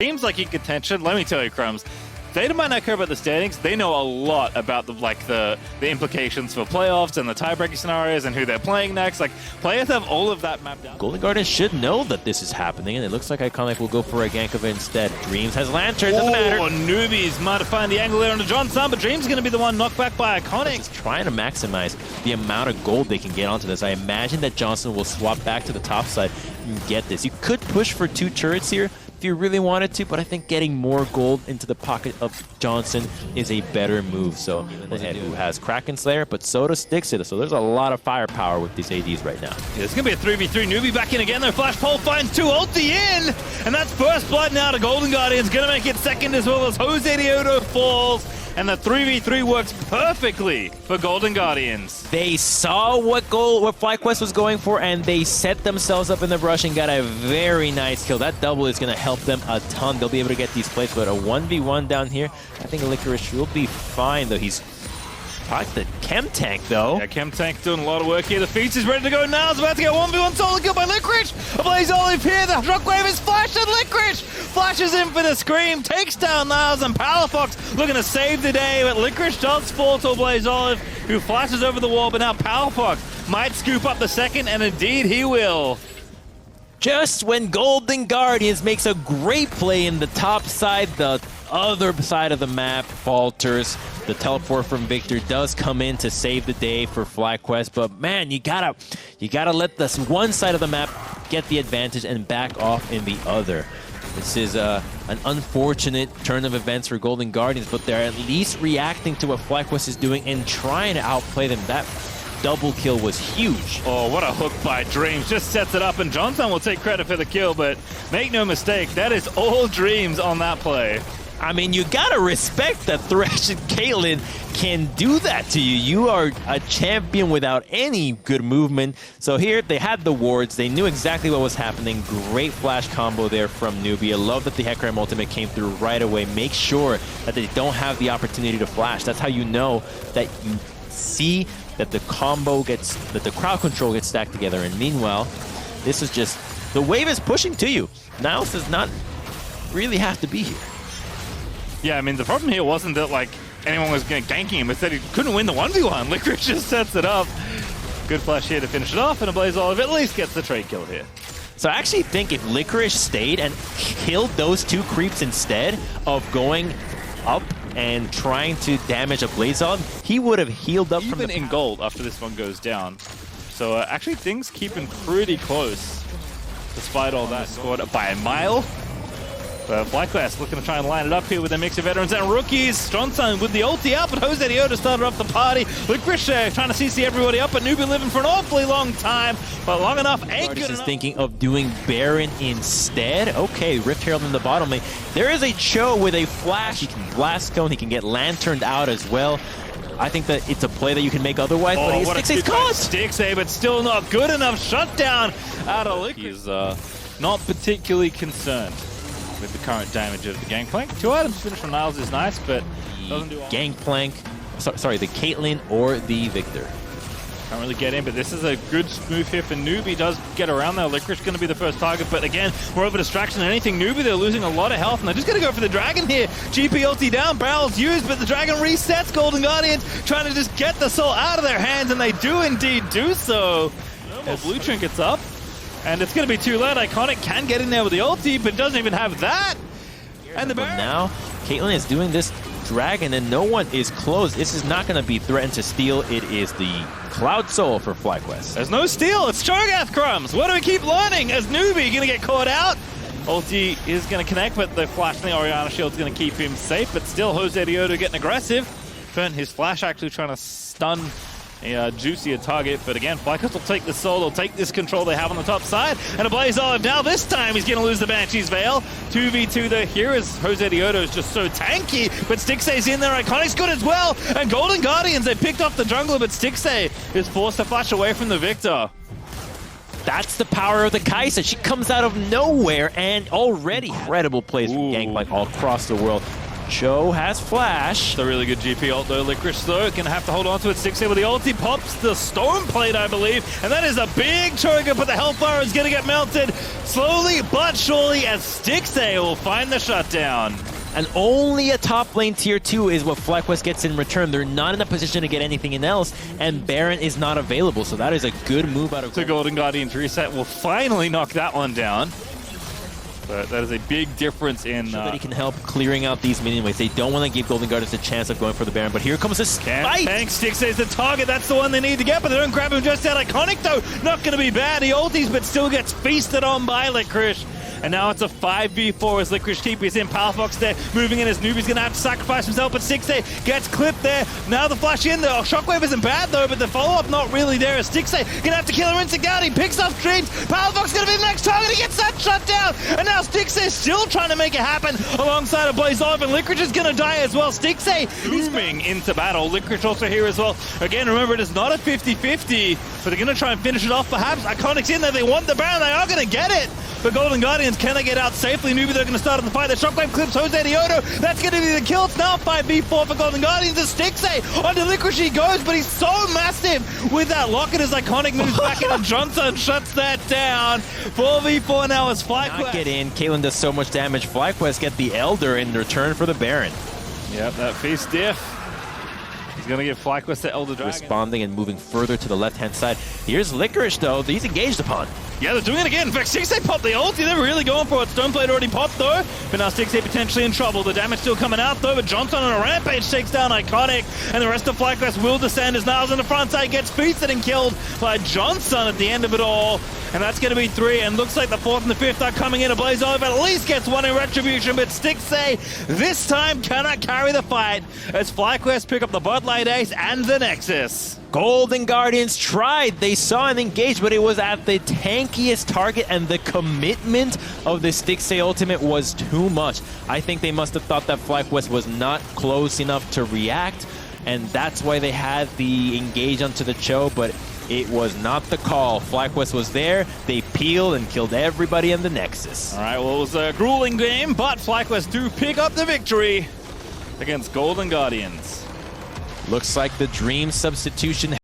Seems like in contention. Let me tell you, Crumbs, they might not care about the standings. They know a lot about the implications for playoffs and the tiebreaking scenarios and who they're playing next. Like, players have all of that mapped out. Golden Guardians should know that this is happening, and it looks like Iconic will go for a gank of it instead. Dreams has Lantern, doesn't matter. Newbies might find the angle there on the Johnson, but Dreams going to be the one knocked back by Iconic. Just trying to maximize the amount of gold they can get onto this. I imagine that Johnson will swap back to the top side and get this. You could push for 2 turrets here if you really wanted to, but I think getting more gold into the pocket of Johnson is a better move. So, who has Kraken Slayer, but so does Stixit. So there's a lot of firepower with these ADs right now. Yeah, it's going to be a 3v3. Newbie back in again. Their Flash Pole finds 2 ulti in, and that's first blood now to Golden Guardians. Going to make it second as well as Jose Diodo falls. And the 3v3 works perfectly for Golden Guardians. They saw what FlyQuest was going for, and they set themselves up in the brush and got a very nice kill. That double is going to help them a ton. They'll be able to get these plays, but a 1v1 down here, I think Licorice will be fine, though. He's the Chem Tank, though. Yeah, Chem Tank doing a lot of work here. The Feast is ready to go now. It's about to get 1v1 solo kill by Licorice. A Blaze Olive here. The Shockwave is flashed and Licorice flashes in for the Scream. Takes down Niles and Palafox looking to save the day, but Licorice does fall to a Blaze Olive who flashes over the wall, but now Palafox might scoop up the second, and indeed he will. Just when Golden Guardians makes a great play in the top side, the other side of the map falters. The teleport from Victor does come in to save the day for FlyQuest, but man, you gotta let this one side of the map get the advantage and back off in the other. This is an unfortunate turn of events for Golden Guardians, but they're at least reacting to what FlyQuest is doing and trying to outplay them. That double kill was huge. Oh, what a hook by Dreams. Just sets it up, and Johnson will take credit for the kill, but make no mistake, that is all Dreams on that play. I mean, you gotta respect that Thresh and Caitlyn can do that to you. You are a champion without any good movement. So here, they had the wards. They knew exactly what was happening. Great flash combo there from Newbie. I love that the Hecarim ultimate came through right away. Make sure that they don't have the opportunity to flash. That's how you know that you see that the combo gets, that the crowd control gets stacked together. And meanwhile, this is just, the wave is pushing to you. Niles does not really have to be here. Yeah, I mean, the problem here wasn't that, like, anyone was going to gank him. It's that he couldn't win the 1v1. Licorice just sets it up. Good flash here to finish it off, and a Blaze Olive at least gets the trade kill here. So I actually think if Licorice stayed and killed those 2 creeps instead of going up and trying to damage a Blaze Olive, he would have healed up even in gold after this one goes down. So actually things keeping pretty close despite all that. Scored by a mile. FlyQuest looking to try and line it up here with a mix of veterans and rookies. Johnson with the ulti out, but Jose Diodo started off the party. Licorice trying to CC everybody up, but Newbie living for an awfully long time, but long enough ain't good enough. Thinking of doing Baron instead. Okay, Rift Herald in the bottom lane. There is a Cho with a flash. He can blast cone, he can get lanterned out as well. I think that it's a play that you can make otherwise, but he's Stixit's caught. Stixit, but still not good enough. Shutdown out of Licorice. He's not particularly concerned with the current damage of the Gangplank. 2 items finished from Niles is nice, but doesn't do all. Gangplank, sorry, the Caitlyn or the Victor. Can't really get in, but this is a good move here for Newbie. Does get around there. Licorice going to be the first target, but again, more of a distraction than anything. Newbie, they're losing a lot of health, and they're just going to go for the Dragon here. GP ulti down, barrels used, but the Dragon resets. Golden Guardians trying to just get the soul out of their hands, and they do indeed do so. As Blue Trinket's up. And it's going to be too late. Iconic can get in there with the ulti, but doesn't even have that. And the But now, Caitlyn is doing this Dragon, and no one is close. This is not going to be threatened to steal. It is the Cloud Soul for FlyQuest. There's no steal. It's Cho'Gath Crumbs. What do we keep learning? As Newbie going to get caught out. Ulti is going to connect, but the flash and the Orianna Shield is going to keep him safe. But still, Jose Diodo getting aggressive. Burnt his flash actually trying to stun a juicier target, but again, FlyQuest will take the soul, they'll take this control they have on the top side, and a Blaze Olive now. This time he's going to lose the Banshee's Veil. 2v2 though here as Jose Diodo is just so tanky, but Stixit's in there. Iconic's good as well, and Golden Guardians, they picked off the jungler, but Stixit is forced to flash away from the Victor. That's the power of the Kai'Sa. She comes out of nowhere and already incredible plays from Gangplank all across the world. Cho has flash. It's a really good GP ult though. Licorice though, gonna have to hold on to it. 6A with the ulti, pops the stone plate, I believe. And that is a big trigger, but the Hellfire is gonna get melted slowly but surely as Stixay will find the shutdown. And only a top lane tier 2 is what FlyQuest gets in return. They're not in a position to get anything else, and Baron is not available. So that is a good move out of The Golden Guardians reset will finally knock that one down. But that is a big difference in... that he can help clearing out these minion waves. They don't want to give Golden Guardians a chance of going for the Baron, but here comes this fight! Tank Stixay's the target, that's the one they need to get, but they don't grab him just out. Iconic though, not going to be bad. He ultis, but still gets feasted on by Licorice. And now it's a 5v4 as Licorice TP's in. Powerfox there, moving in as Nubi's going to have to sacrifice himself, but 6A gets clipped there. Now the flash in there. Shockwave isn't bad though, but the follow-up not really there as 6A going to have to kill her instant down. He picks up streams. Powerfox going to be the next target. He gets that shut down. And now 6A still trying to make it happen alongside a Blazov, and Licorice is going to die as well. 6A booming into battle. Licorice also here as well. Again, remember, it is not a 50-50, but they're going to try and finish it off perhaps. Iconic's in there. They want the Baron. They are going to get it. But Golden Guardians, can they get out safely? Nubi, they're going to start on the fight. The Shockwave clips Jose Diodo. That's going to be the kill. It's now 5v4 for Golden Guardians. The Stixay onto Licorice he goes, but he's so massive with that locket as Iconic moves back in, and Johnson shuts that down. 4v4 now as FlyQuest. Not get in. Caitlyn does so much damage. FlyQuest get the Elder in return for the Baron. Yep, that feast diff. He's going to give FlyQuest the Elder Dragon. Responding and moving further to the left-hand side. Here's Licorice, though. He's engaged upon. Yeah, they're doing it again. In fact, 6A popped the ulti. They're really going for it. Stoneplate already popped, though. But now 6A potentially in trouble. The damage still coming out, though. But Johnson on a rampage takes down Iconic. And the rest of FlyQuest will descend as Niles on the front side gets feasted and killed by Johnson at the end of it all. And that's going to be 3. And looks like the 4th and the 5th are coming in. A Blazov at least gets 1 in retribution. But Stixay this time cannot carry the fight as FlyQuest pick up the bot lane ace and the Nexus. Golden Guardians tried. They saw an engage, but it was at the tankiest target, and the commitment of the Stixay ultimate was too much. I think they must have thought that FlyQuest was not close enough to react, and that's why they had the engage onto the Cho, but it was not the call. FlyQuest was there. They peeled and killed everybody in the Nexus. All right, well, it was a grueling game, but FlyQuest do pick up the victory against Golden Guardians. Looks like the dream substitution